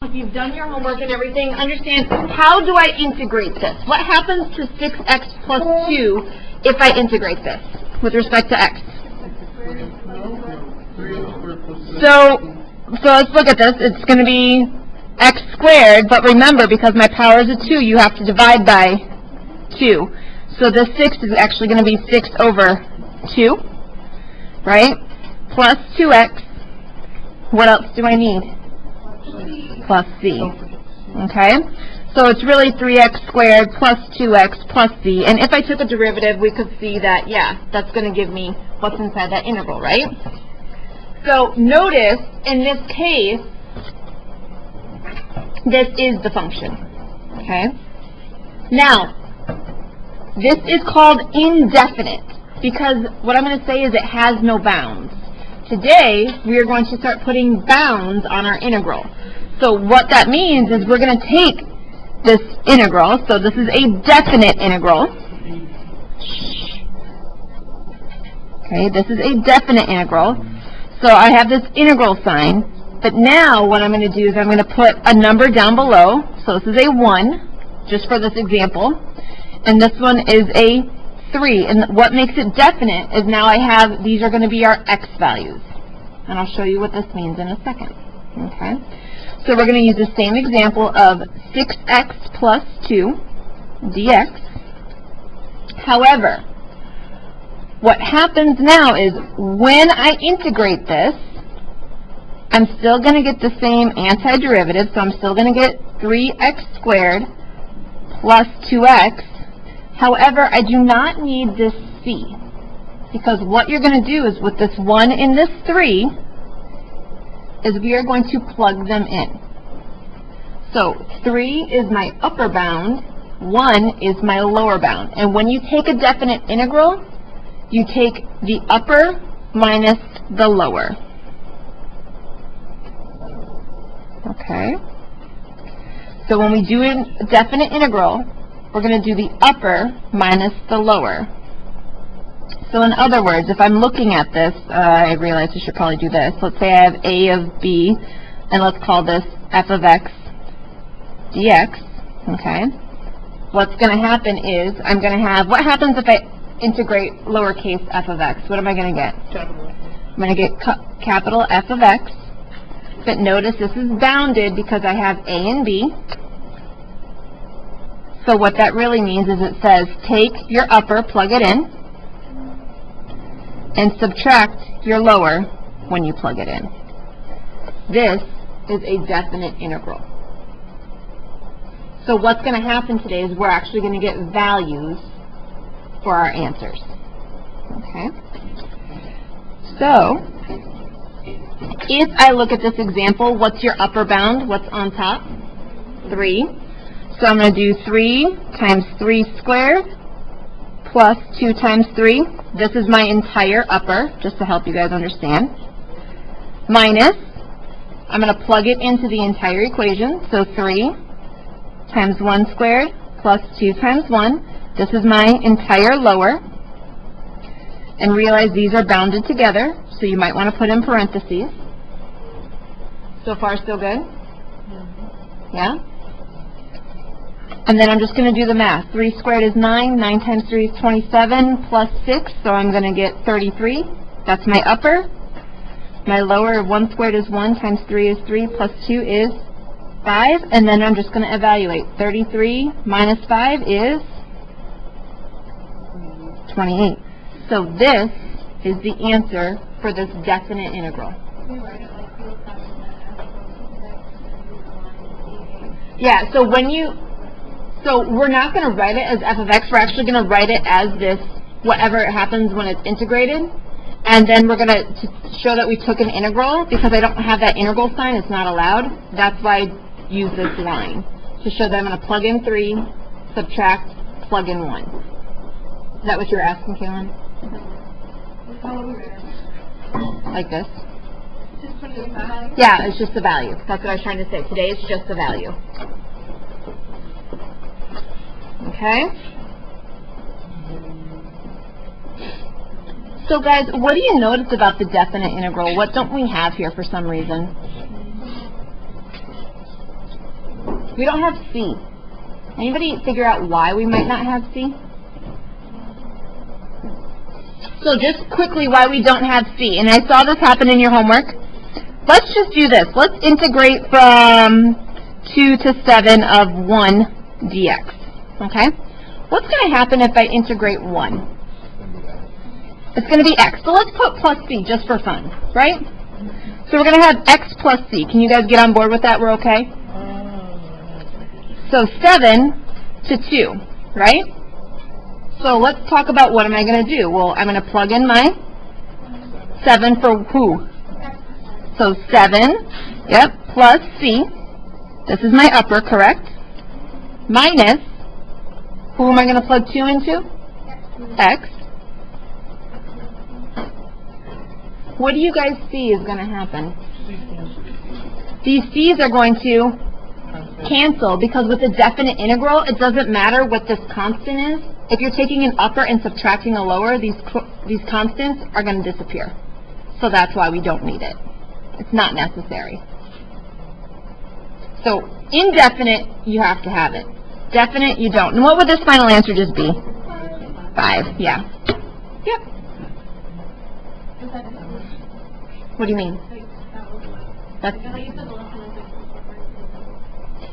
if you've done your homework and everything, understand, how do I integrate this? What happens to 6x plus 2 if I integrate this with respect to x? So let's look at this. It's going to be x squared, but remember, because my power is a 2, you have to divide by 2. So this 6 is actually going to be 6 over 2, right? Plus 2x. What else do I need? Plus c. Okay? So it's really 3x squared plus 2x plus c. And if I took a derivative, we could see that, yeah, that's going to give me what's inside that integral, right? So notice, in this case, this is the function. Okay? Now, this is called indefinite, because what I'm going to say is it has no bounds. Today, we are going to start putting bounds on our integral. So what that means is we're going to take this integral, so this is a definite integral. Okay, this is a definite integral. So I have this integral sign, but now what I'm going to do is I'm going to put a number down below. So this is a 1, just for this example, and this one is a 3. And what makes it definite is now I have, these are going to be our x values. And I'll show you what this means in a second. Okay? So we're going to use the same example of 6x plus 2 dx. However, what happens now is when I integrate this, I'm still going to get the same antiderivative, so I'm still going to get 3x squared plus 2x. However, I do not need this c, because what you're going to do is with this 1 and this 3, is we are going to plug them in. So 3 is my upper bound, 1 is my lower bound. And when you take a definite integral, you take the upper minus the lower. Okay? So when we do a definite integral, we're going to do the upper minus the lower. So in other words, if I'm looking at this, I realize I should probably do this. Let's say I have a of b, and let's call this f of x dx. Okay? What's going to happen is I'm going to have, what happens if I integrate lowercase f of x? What am I going to get? I'm going to get capital F of x. But notice this is bounded because I have a and b. So what that really means is it says take your upper, plug it in, and subtract your lower when you plug it in. This is a definite integral. So what's going to happen today is we're actually going to get values for our answers. Okay? So, if I look at this example, what's your upper bound? What's on top? 3. So I'm going to do 3 times 3 squared plus 2 times 3. This is my entire upper, just to help you guys understand. Minus, I'm going to plug it into the entire equation. So 3 times 1 squared plus 2 times 1. This is my entire lower. And realize these are bounded together, so you might want to put in parentheses. So far, still good? Yeah? And then I'm just going to do the math. 3 squared is 9. 9 times 3 is 27 plus 6, so I'm going to get 33. That's my upper. My lower, 1 squared is 1 times 3 is 3 plus 2 is 5. And then I'm just going to evaluate. 33 minus 5 is 28. So this is the answer for this definite integral. Yeah, so when you, so we're not going to write it as f of x, we're actually going to write it as this, whatever it happens when it's integrated. And then we're going to show that we took an integral, because I don't have that integral sign, it's not allowed. That's why I use this line, to show that I'm going to plug in 3, subtract, plug in 1. Is that what you're asking, Kaylin? Like this? Yeah, it's just the value. That's what I was trying to say. Today it's just the value. Okay? So guys, what do you notice about the definite integral? What don't we have here for some reason? We don't have C. Anybody figure out why we might not have C? So just quickly why we don't have C. And I saw this happen in your homework. Let's just do this. Let's integrate from 2 to 7 of 1 dx. Okay? What's going to happen if I integrate 1? It's going to be x. So let's put plus c just for fun, right? So we're going to have x plus c. Can you guys get on board with that? We're okay? So 7 to 2, right? So let's talk about what am I going to do. Well, I'm going to plug in my 7 for who? So 7, yep, plus c. This is my upper, correct? Minus, who am I going to plug 2 into? X. What do you guys see is going to happen? These c's are going to cancel, because with a definite integral, it doesn't matter what this constant is. If you're taking an upper and subtracting a lower, these constants are going to disappear. So that's why we don't need it. It's not necessary. So indefinite, you have to have it. Definite, you don't. And what would this final answer just be? 5, yeah. Yep. What do you mean? That's,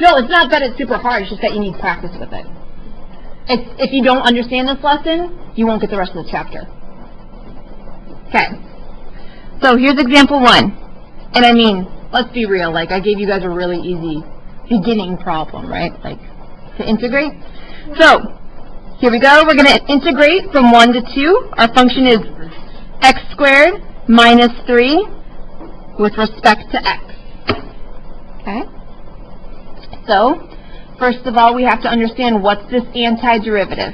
no, it's not that it's super hard, it's just that you need practice with it. If you don't understand this lesson, you won't get the rest of the chapter. Okay. So here's example 1. And I mean, let's be real, like I gave you guys a really easy beginning problem, right? Like to integrate. So here we go. We're going to integrate from 1 to 2. Our function is x squared minus 3 with respect to x. Okay? So, first of all, we have to understand what's this antiderivative.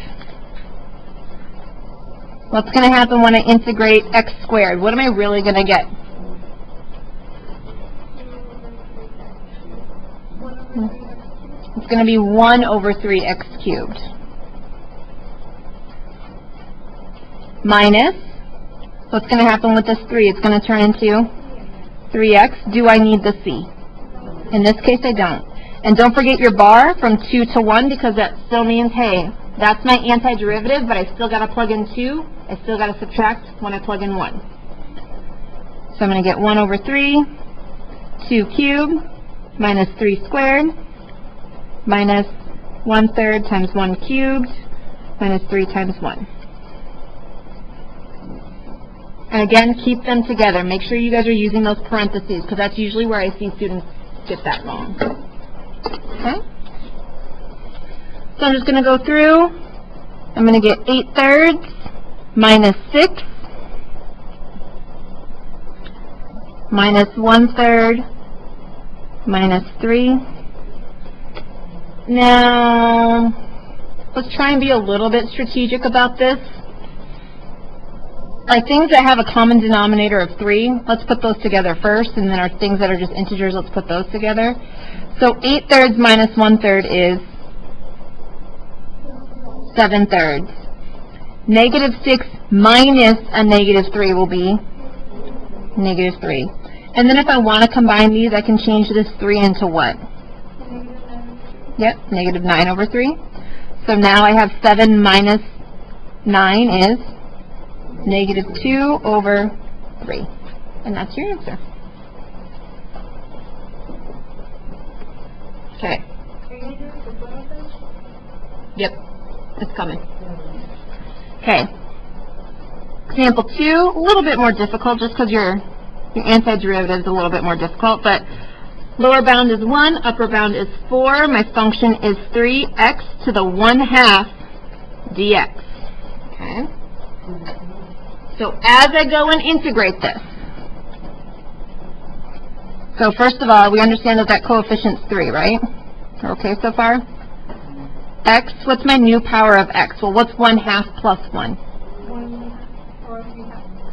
What's going to happen when I integrate x squared? What am I really going to get? It's going to be 1 over 3x cubed. Minus, what's going to happen with this 3? It's going to turn into 3x. Do I need the c? In this case, I don't. And don't forget your bar from 2 to 1, because that still means, hey, that's my antiderivative, but I still got to plug in 2. I still got to subtract when I plug in 1. So I'm going to get 1 over 3, 2 cubed, minus 3 squared, minus 1/3 times 1 cubed, minus 3 times 1. And again, keep them together. Make sure you guys are using those parentheses, because that's usually where I see students get that wrong. Okay? So I'm just going to go through. I'm going to get 8/3 minus 6 minus 1/3 minus 3. Now, let's try and be a little bit strategic about this. Our things that have a common denominator of 3, let's put those together first, and then our things that are just integers, let's put those together. So 8/3 minus 1/3 is 7/3. Negative 6 minus a negative 3 will be negative 3. And then if I want to combine these, I can change this 3 into what? Yep, negative 9 over 3. So now I have 7 minus 9 is negative 2 over 3. And that's your answer. Okay. Yep, it's coming. Okay. Example 2, a little bit more difficult just because your antiderivative is a little bit more difficult, but lower bound is 1, upper bound is 4. My function is 3x to the 1/2 dx. Okay. So as I go and integrate this, so first of all, we understand that coefficient's 3, right? Okay so far? X, what's my new power of x? Well, what's 1/2 plus 1?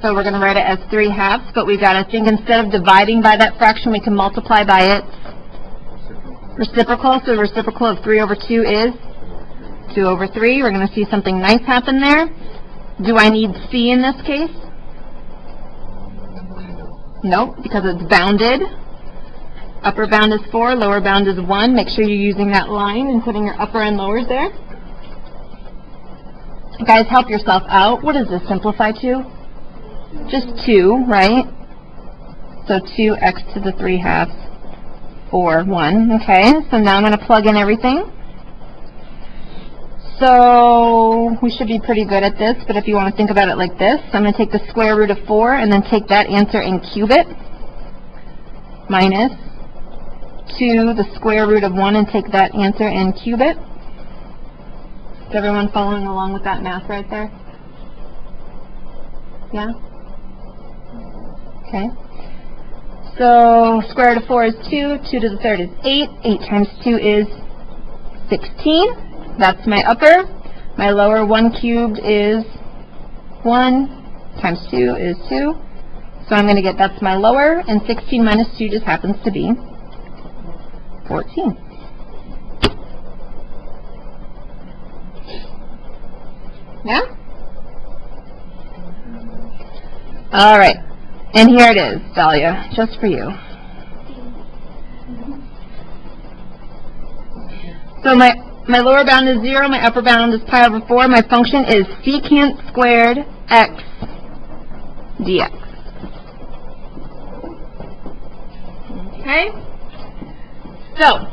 So we're going to write it as 3/2, but we got to think instead of dividing by that fraction, we can multiply by its reciprocal. So the reciprocal of 3 over 2 is 2 over 3. We're going to see something nice happen there. Do I need c in this case? Nope, because it's bounded. Upper bound is 4, lower bound is 1. Make sure you're using that line and putting your upper and lowers there. Guys, help yourself out. What does this simplify to? Just 2, right? So 2x to the 3/2, 4, 1. Okay, so now I'm going to plug in everything. So we should be pretty good at this, but if you want to think about it like this, I'm going to take the square root of 4 and then take that answer and cube it, minus 2 the square root of 1 and take that answer and cube it. Is everyone following along with that math right there? Yeah? Okay. So square root of 4 is 2, 2 to the 3rd is 8, 8 times 2 is 16. That's my upper. My lower, 1 cubed is 1 times 2 is 2. So I'm going to get that's my lower, and 16 minus 2 just happens to be 14. Yeah? All right. And here it is, Dahlia, just for you. So my lower bound is 0, my upper bound is pi over 4. My function is secant squared x dx. Okay? So,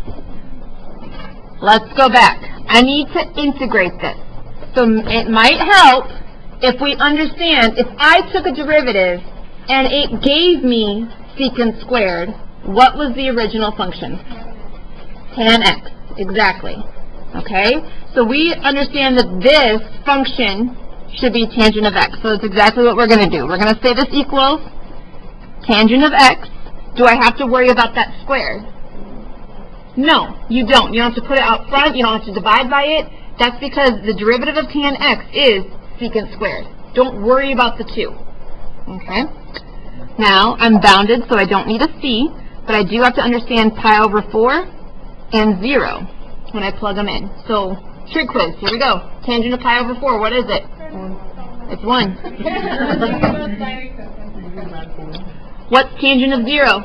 let's go back. I need to integrate this. So it might help if we understand, if I took a derivative and it gave me secant squared, what was the original function? Tan x, exactly. Okay, so we understand that this function should be tangent of x. So that's exactly what we're going to do. We're going to say this equals tangent of x. Do I have to worry about that squared? No, you don't. You don't have to put it out front. You don't have to divide by it. That's because the derivative of tan x is secant squared. Don't worry about the 2. Okay? Now, I'm bounded, so I don't need a c, but I do have to understand pi over 4 and 0. When I plug them in. So, trick quiz, here we go. Tangent of pi over 4, what is it? 1. It's 1. What's tangent of 0?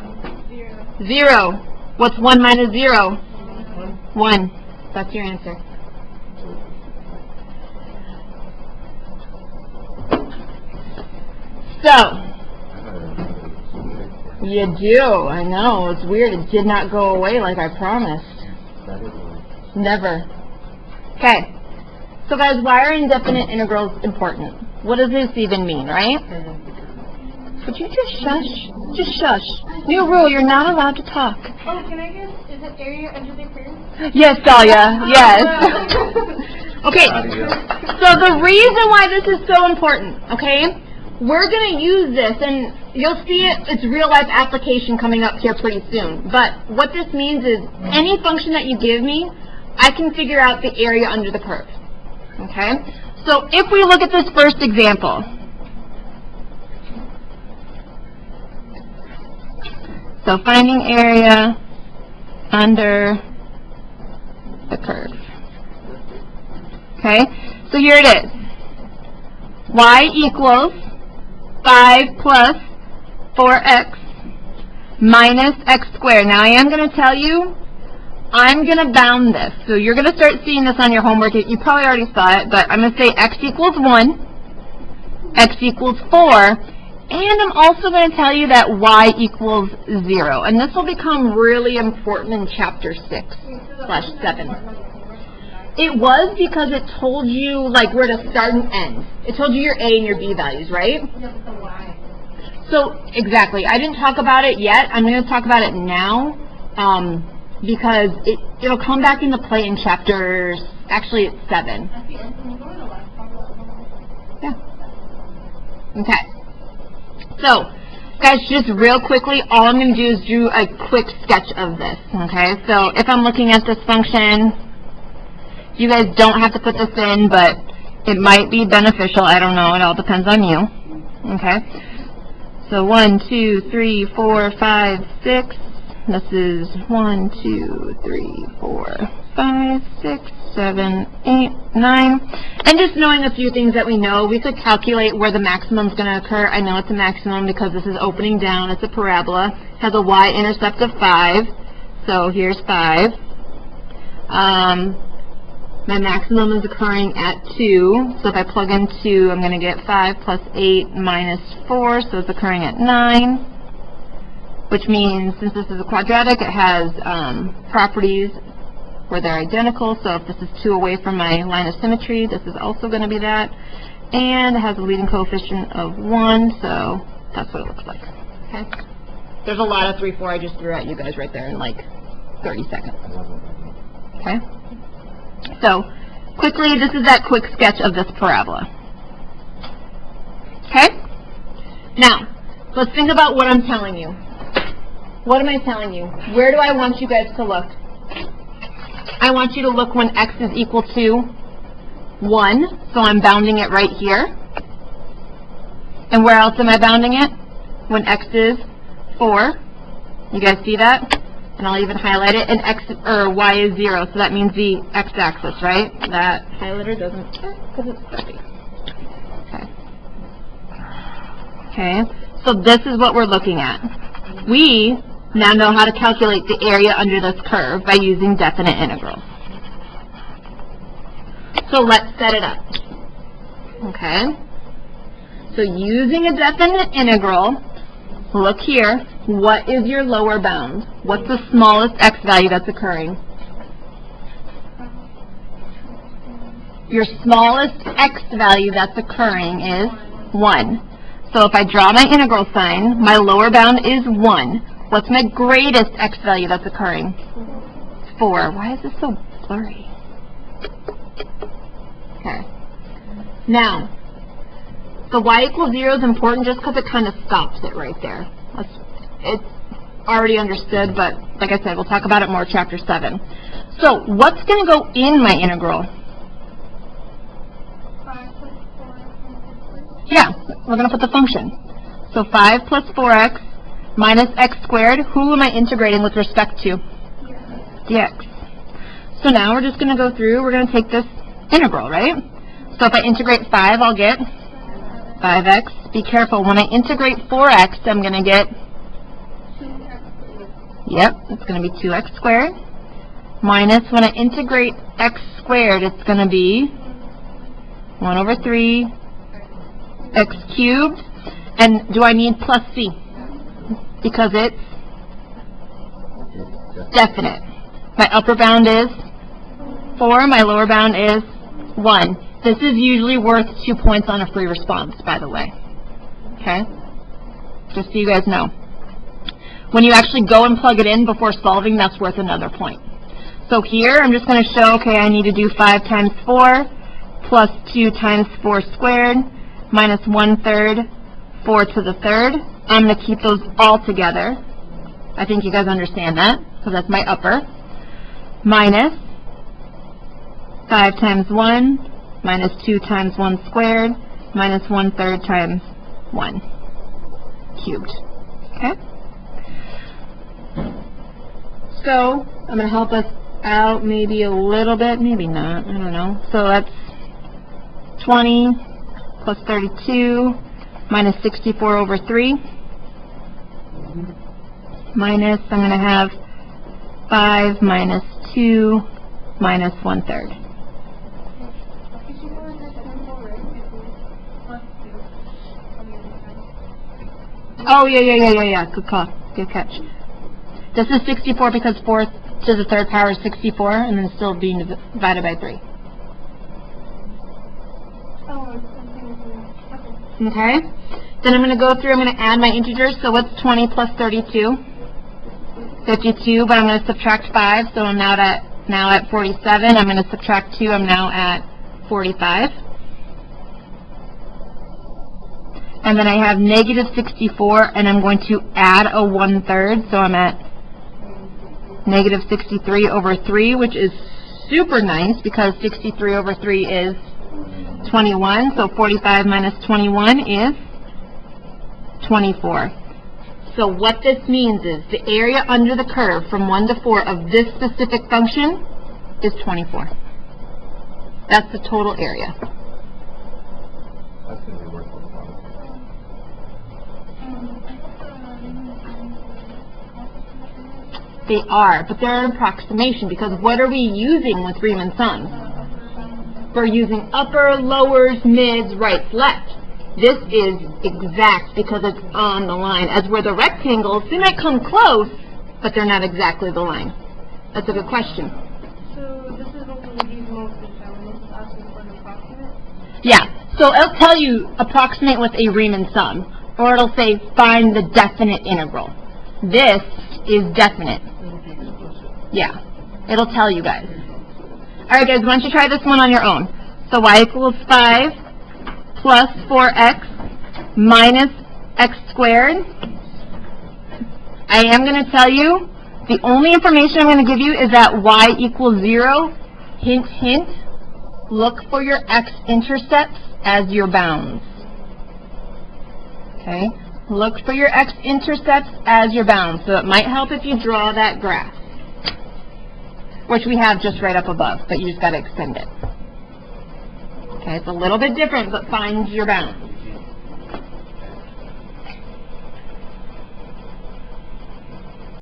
0. What's 1 minus 0? 1. That's your answer. So, you do. I know. It's weird. It did not go away like I promised. Never. Okay. So guys, why are indefinite integrals important? What does this even mean, right? Would you just shush? Just shush. New rule, you're not allowed to talk. Oh, can I guess? Is it area under the curve? Yes, Dahlia. Yes. Okay. So the reason why this is so important, okay? We're going to use this, and you'll see its real-life application coming up here pretty soon. But what this means is any function that you give me, I can figure out the area under the curve. Okay? So if we look at this first example. So finding area under the curve. Okay? So here it is. Y equals 5 plus 4x minus x squared. Now I am going to tell you, I'm going to bound this. So you're going to start seeing this on your homework. You probably already saw it, but I'm going to say x equals 1, x equals 4, and I'm also going to tell you that y equals 0. And this will become really important in chapter 6/7. It was because it told you like where to start and end. It told you your A and your B values, right? So, exactly. I didn't talk about it yet. I'm going to talk about it now because it'll come back into play in chapter, actually it's 7. Yeah. Okay. So, guys, just real quickly, all I'm going to do is do a quick sketch of this, okay? So, if I'm looking at this function, you guys don't have to put this in, but it might be beneficial. I don't know. It all depends on you. Okay? So 1, 2, 3, 4, 5, 6. This is 1, 2, 3, 4, 5, 6, 7, 8, 9. And just knowing a few things that we know, we could calculate where the maximum is going to occur. I know it's a maximum because this is opening down. It's a parabola. It has a y-intercept of 5. So here's 5. My maximum is occurring at 2. So if I plug in 2, I'm going to get 5 plus 8 minus 4. So it's occurring at 9. Which means, since this is a quadratic, it has properties where they're identical. So if this is 2 away from my line of symmetry, this is also going to be that. And it has a leading coefficient of 1, so that's what it looks like. Okay. There's a lot of 3, 4 I just threw at you guys right there in like 30 seconds. Okay. So, quickly, this is that quick sketch of this parabola. Okay? Now, let's think about what I'm telling you. What am I telling you? Where do I want you guys to look? I want you to look when x is equal to 1, so I'm bounding it right here. And where else am I bounding it? When x is 4. You guys see that? And I'll even highlight it. And x or y is 0, so that means the x-axis, right? That highlighter doesn't work because it's dirty. Okay. Okay. So this is what we're looking at. We now know how to calculate the area under this curve by using definite integrals. So let's set it up. Okay. So using a definite integral, look here, what is your lower bound? What's the smallest x value that's occurring? Your smallest x value that's occurring is 1. So if I draw my integral sign, my lower bound is 1. What's my greatest x value that's occurring? 4. Why is this so blurry? Okay. Now, the y equals 0 is important just because it kind of stops it right there. It's already understood, but like I said, we'll talk about it more chapter 7. So, what's going to go in my integral? 5 plus 4. Yeah, we're going to put the function. So 5 plus 4x minus x squared. Who am I integrating with respect to? Dx. So now we're just going to go through, we're going to take this integral, right? So if I integrate 5, I'll get 5x. Be careful, when I integrate 4x, I'm going to get, yep, it's going to be 2x squared. Minus, when I integrate x squared, it's going to be 1 over 3 x cubed. And do I need plus c? Because it's definite. My upper bound is 4, my lower bound is 1. This is usually worth 2 points on a free response, by the way. Okay? Just so you guys know. When you actually go and plug it in before solving, that's worth another point. So here, I'm just going to show, okay, I need to do 5 times 4 plus 2 times 4 squared minus 1/3, 4 to the 3rd. I'm going to keep those all together. I think you guys understand that, so that's my upper. Minus 5 times 1 minus 2 times 1 squared minus 1/3 times 1 cubed. Okay? So, I'm going to help us out maybe a little bit, maybe not, I don't know. So that's 20 plus 32 minus 64 over 3. Minus, I'm going to have 5 minus 2 minus 1/3. Oh, yeah. Good call. Good catch. This is 64 because 4 to the 3rd power is 64, and then still being divided by 3. Okay? Then I'm going to go through, I'm going to add my integers. So what's 20 plus 32? 52, but I'm going to subtract 5, so I'm now at 47. I'm going to subtract 2, I'm now at 45. And then I have negative 64, and I'm going to add a 1/3, so I'm at negative 63 over 3, which is super nice because 63 over 3 is 21, so 45 minus 21 is 24. So what this means is the area under the curve from 1 to 4 of this specific function is 24. That's the total area. That's going to be worth it. They are, but they're an approximation, because what are we using with Riemann sums? We're using upper, lowers, mids, rights, left. This is exact because it's on the line, as where the rectangles, they might come close, but they're not exactly the line. That's a good question. So this is what we use most of the time, when it's asking for an approximate? Yeah, so it'll tell you approximate with a Riemann sum, or it'll say find the definite integral. This is definite. Yeah, it'll tell you guys. Alright guys, why don't you try this one on your own. So y equals 5 plus 4x minus x squared. I am going to tell you, the only information I'm going to give you is that y equals 0. Hint, hint. Look for your x-intercepts as your bounds. Okay? Look for your x-intercepts as your bounds. So it might help if you draw that graph, which we have just right up above, but you just got to extend it. Okay, it's a little bit different, but find your bounds.